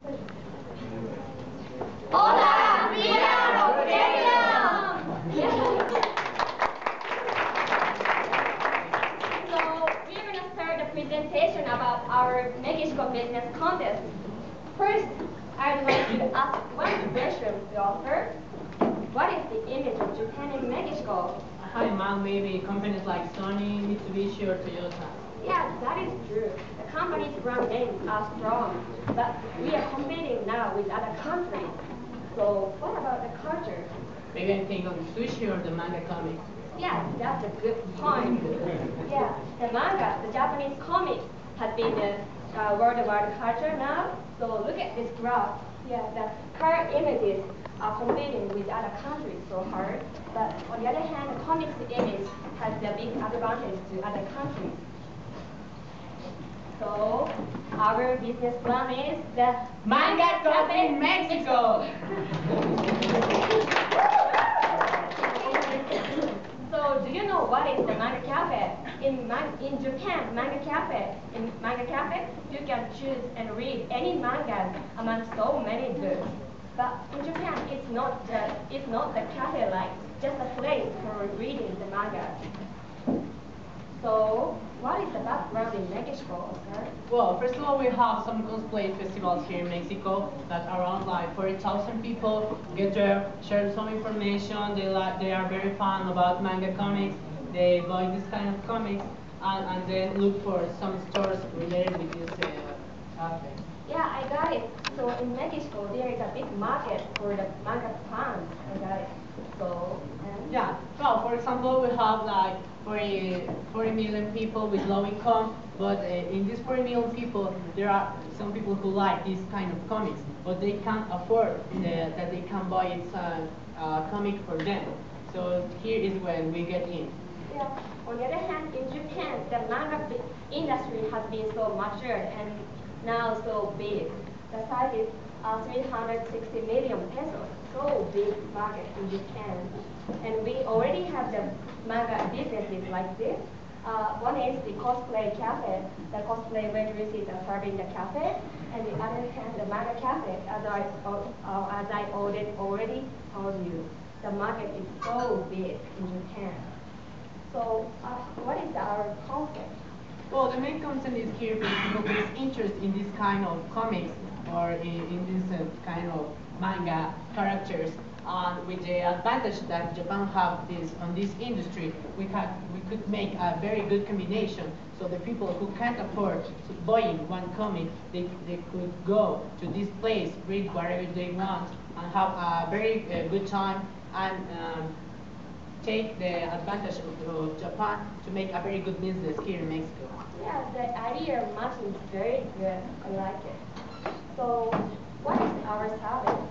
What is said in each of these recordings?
Hola, mira, Breakrion! So, we're going to start the presentation about our Mexico business contest. First, I'd like to ask one question to the author. What is the image of Japan in Mexico? Hi, ma'am. Maybe companies like Sony, Mitsubishi, or Toyota. Yeah, that is true. The company's brand names are strong, but we are competing now with other countries. So, what about the culture? Maybe I think on sushi or the manga comics. Yeah, that's a good point. Yeah, the manga, the Japanese comics, has been the worldwide culture now. So look at this graph. Yeah, the car images are competing with other countries so hard. But on the other hand, the comics image has the big advantage to other countries. So our business plan is the Manga Cafe in Mexico! So, do you know what is the manga cafe? In Japan, manga cafe. In manga cafe, you can choose and read any manga among so many books. But in Japan, it's not the cafe like just a place for reading the manga. So, what is the background in Mexico, sir? Well, first of all, we have some cosplay festivals here in Mexico that around like 40,000 people get there, share some information. They are very fun about manga comics. They buy this kind of comics and then look for some stores related with this aspect. Yeah, I got it. So in Mexico, there is a big market for the manga fans. I got it. So, yeah, well, for example, we have like 40 million people with low income, but in these 40 million people, there are some people who like this kind of comics, but they can't afford that they can buy it comic for them. So here is when we get in. Yeah. On the other hand, in Japan, the manga industry has been so matured and now so big. The size is 360 million pesos. So big market in Japan. And we already have the manga businesses like this. One is the cosplay cafe. The cosplay waitresses are serving the cafe. And the other hand, the manga cafe, as I already told you. The market is so big in Japan. So, what is our concept? Well, the main concept is here for people with interest in this kind of comics or in this kind of manga characters. With the advantage that Japan have this on this industry, we could make a very good combination. So the people who can't afford to buying one comic, they could go to this place, read whatever they want, and have a very good time and take the advantage of Japan to make a very good business here in Mexico. Yeah, the idea of matching is very good. I like it. So, what is our service?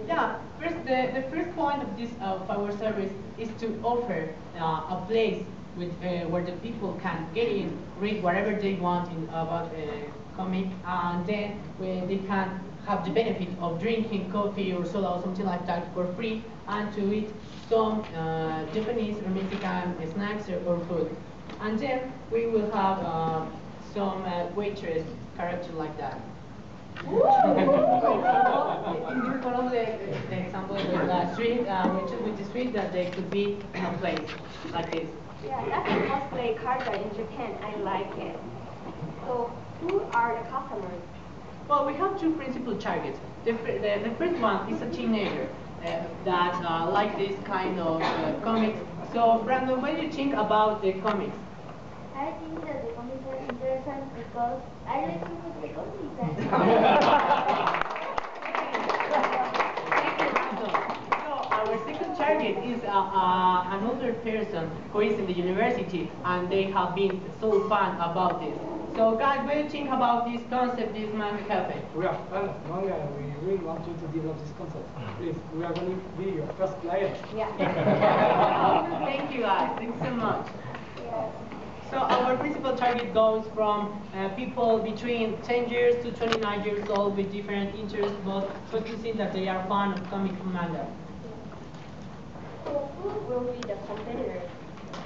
Yeah, the first point of this of our service is to offer a place with where the people can get in, read whatever they want about comic, and then where they can have the benefit of drinking coffee or soda or something like that for free, and to eat some Japanese or Mexican snacks or food. And then we will have some waitress character like that. In this one of the example with the street, with the street that they could be in a place like this. Yeah, that's a cosplay character in Japan. I like it. So, who are the customers? Well, we have two principal targets. The first one is a teenager that like this kind of comics. So, Brandon, what do you think about the comics? I think that the comics are interesting because I like to read the comics. Our second target is an older person who is in the university and they have been so fun about this. So guys, what do you think about this concept, this manga cafe? We are fans of manga and we really want you to develop this concept. Please, we are going to be your first client. Yeah. Thank you guys, thanks so much. Yeah. So our principal target goes from people between 10 years to 29 years old with different interests, but focusing that they are fond of comic and manga. So who will be the competitors?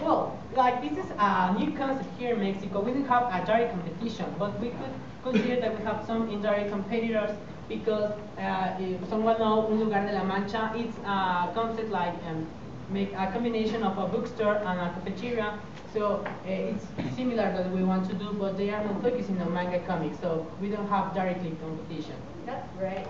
Well, like this is a new concept here in Mexico. We don't have a direct competition, but we could consider that we have some indirect competitors because if someone knows Un Lugar de la Mancha, it's a concept like make a combination of a bookstore and a cafeteria. So it's similar that we want to do, but they are not focusing on manga comics, so we don't have directly competition. That's great.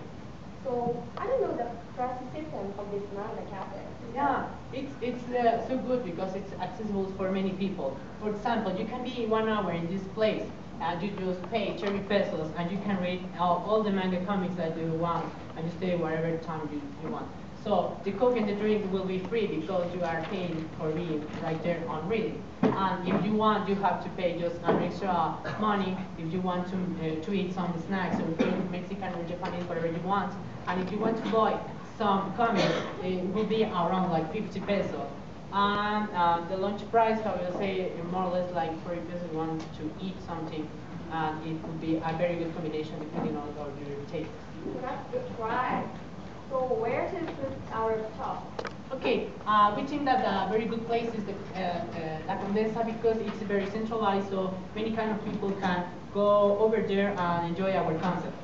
So I don't know the pricing system of this manga cafe. Yeah, it's so good because it's accessible for many people. For example, you can be 1 hour in this place and you just pay 30 pesos and you can read all the manga comics that you want and you stay whatever time you want. So the coke and the drink will be free because you are paying for being right there on reading. And if you want, you have to pay just an extra money if you want to eat some snacks or food, Mexican or Japanese, whatever you want. And if you want to buy some comics, it will be around like 50 pesos. And the lunch price, I will say more or less like 40 pesos if you want to eat something. And it would be a very good combination depending on your taste. That's good price. So where to put our shop? Okay, we think that a very good place is the La Condesa because it's very centralized, so many kind of people can go over there and enjoy our concept.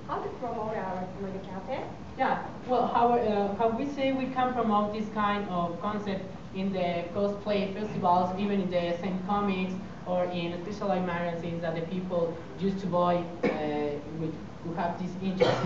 How to promote our manga cafe? Yeah, well, how we say we can promote this kind of concept in the cosplay festivals, even in the same comics or in specialized magazines that the people used to buy who have this interest.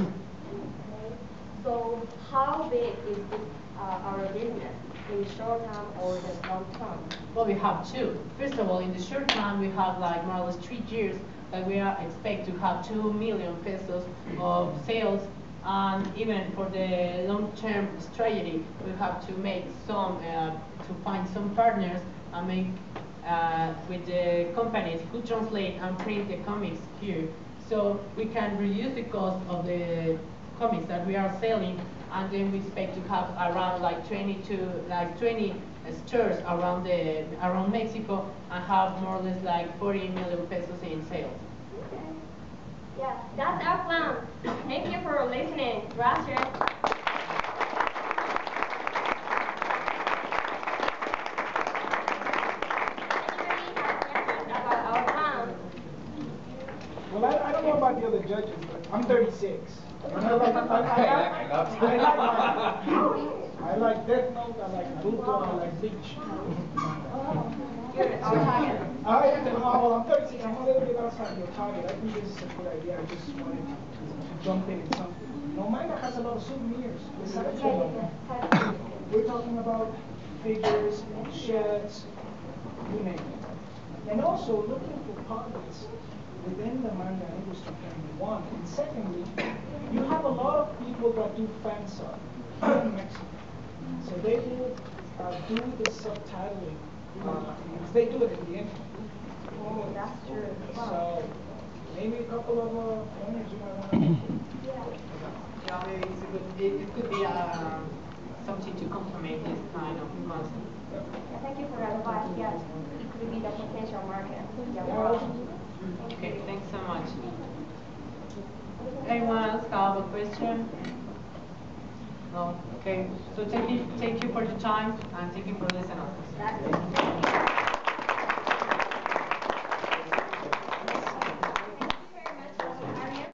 So how big is this, our business in short term or the long term? Well, we have two. First of all, in the short term, we have like more or less 3 years that we are expect to have 2 million pesos of sales. And even for the long-term strategy, we have to make some, to find some partners and make with the companies who translate and print the comics here. So we can reduce the cost of the comics that we are selling, and then we expect to have around like 20 stores around Mexico and have more or less like 40 million pesos in sales. Okay. Yeah, that's our plan. Thank you for listening. Gracias. About our plan. Well, I don't know about the other judges, but I'm 36. And I like Death Note, I like Naruto, I like Bleach. Good. Our target. Well, I'm 36, I'm a little bit outside your target. I think this is a good idea. I just wanted to jump in something. You know, manga has a lot of souvenirs. Besides, we're talking about figures, shirts, you name it. And also looking for partners within the manga industry can be one. And secondly, you have a lot of people that do fan sub here in Mexico. So they will do the subtitling. They do it in the internet. Oh, that's true. So maybe a couple of pointers you might want to make. Yeah, maybe it could be something to complement this kind of concept. Thank you for your advice. Yes, it could be the potential market. Okay, thanks so much. Anyone else have a question? No? Okay. So thank you for your time and thank you for listening. That's it.